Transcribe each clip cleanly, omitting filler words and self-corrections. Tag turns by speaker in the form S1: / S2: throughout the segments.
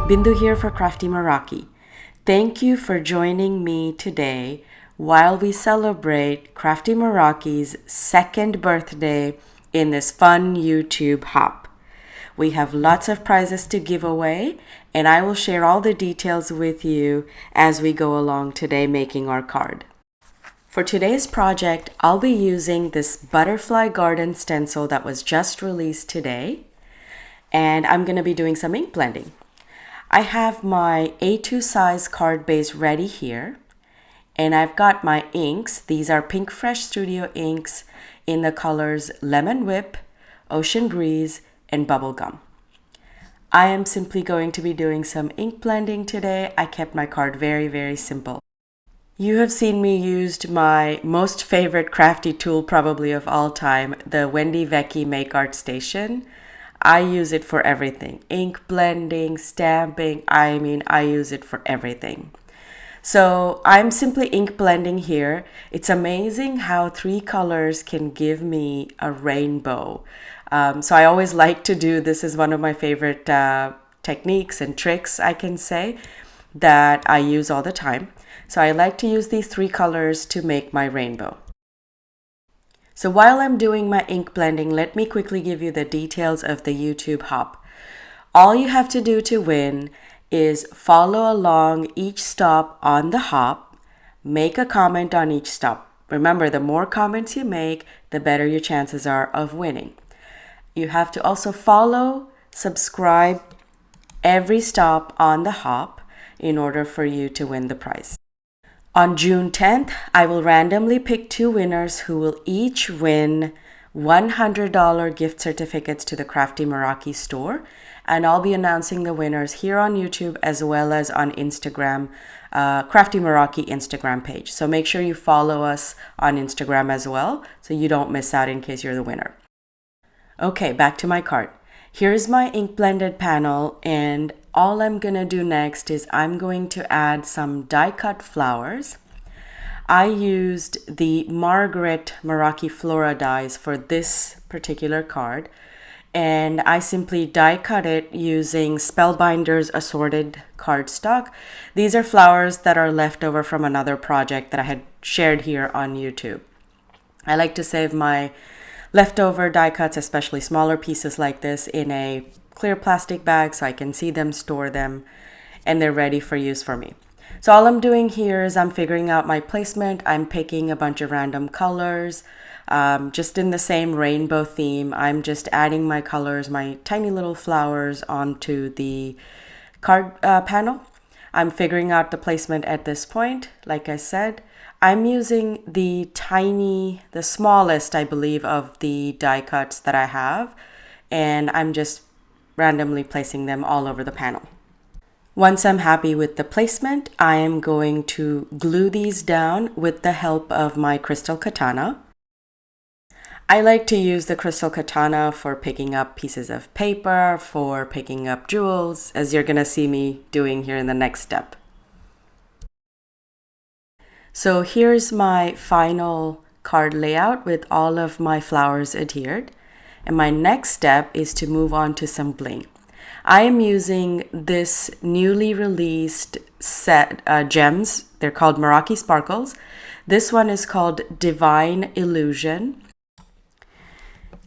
S1: Bindu here for Crafty Meraki. Thank you for joining me today while we celebrate Crafty Meraki's second birthday in this fun YouTube hop. We have lots of prizes to give away, and I will share all the details with you as we go along today making our card. For today's project, I'll be using this butterfly garden stencil that was just released today, and I'm going to be doing some ink blending. I have my A2 size card base ready here, and I've got my inks. These are Pink Fresh Studio inks in the colors Lemon Whip, Ocean Breeze, and Bubblegum. I am simply going to be doing some ink blending today. I kept my card very simple. You have seen me used my most favorite crafty tool probably of all time, the Wendy Vecchi Make Art Station. I use it for everything. Ink blending, stamping, I use it for everything. So I'm simply ink blending here. It's amazing how 3 colors can give me a rainbow. So I always like to do, this is one of my favorite techniques and tricks, I can say, that I use all the time. So I like to use these 3 colors to make my rainbow. So while I'm doing my ink blending, let me quickly give you the details of the YouTube hop. All you have to do to win is follow along each stop on the hop, make a comment on each stop. Remember, the more comments you make, the better your chances are of winning. You have to also follow, subscribe every stop on the hop in order for you to win the prize. On June 10th, I will randomly pick 2 winners who will each win $100 gift certificates to the Crafty Meraki store, and I'll be announcing the winners here on YouTube as well as on Instagram, Crafty Meraki Instagram page. So make sure you follow us on Instagram as well so you don't miss out in case you're the winner. Okay, back to my card. Here's my ink blended panel, and all I'm gonna do next is I'm going to add some die cut flowers. I used the Margaret Meraki Flora dies for this particular card, and I simply die cut it using Spellbinder's assorted cardstock. These are flowers that are left over from another project that I had shared here on YouTube. I like to save my leftover die cuts, especially smaller pieces like this, in a clear plastic bag so I can see them, store them, and they're ready for use for me. So all I'm doing here is I'm figuring out my placement. I'm picking a bunch of random colors, just in the same rainbow theme. I'm just adding my colors, my tiny little flowers onto the card panel. I'm figuring out the placement at this point. Like I said, I'm using the smallest, I believe, of the die cuts that I have, and I'm just randomly placing them all over the panel. Once I'm happy with the placement, I am going to glue these down with the help of my crystal katana. I like to use the crystal katana for picking up pieces of paper, for picking up jewels, as you're gonna see me doing here in the next step. So here's my final card layout with all of my flowers adhered. And my next step is to move on to some bling. I am using this newly released set gems. They're called Meraki Sparkles. This one is called Divine Illusion.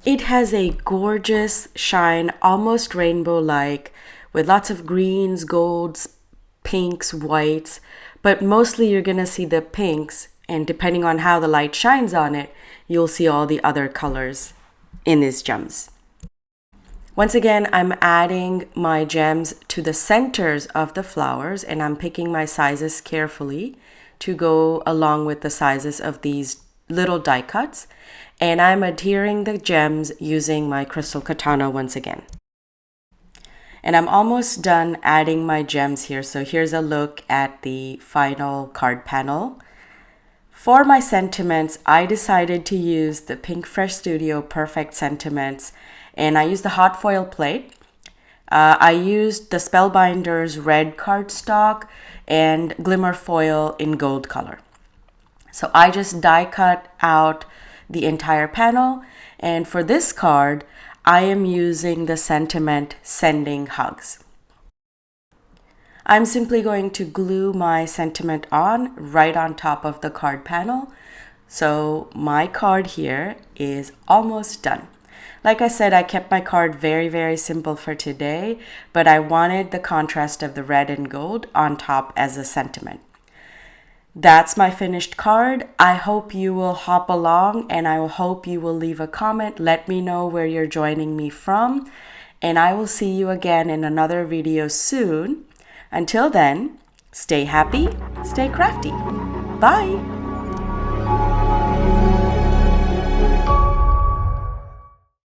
S1: It has a gorgeous shine, almost rainbow-like, with lots of greens, golds, pinks, whites, but mostly you're gonna see the pinks, and depending on how the light shines on it, you'll see all the other colors in these gems. Once again, I'm adding my gems to the centers of the flowers, and I'm picking my sizes carefully to go along with the sizes of these little die cuts, and I'm adhering the gems using my crystal katana once again. And I'm almost done adding my gems here, so here's a look at the final card panel. For my sentiments, I decided to use the Pink Fresh Studio Perfect Sentiments, and I used the hot foil plate. I used the Spellbinder's red cardstock and glimmer foil in gold color. So I just die cut out the entire panel, and for this card, I am using the sentiment Sending Hugs. I'm simply going to glue my sentiment on right on top of the card panel. So my card here is almost done. Like I said, I kept my card very simple for today, but I wanted the contrast of the red and gold on top as a sentiment. That's my finished card. I hope you will hop along, and I hope you will leave a comment. Let me know where you're joining me from, and I will see you again in another video soon. Until then, stay happy, stay crafty. Bye.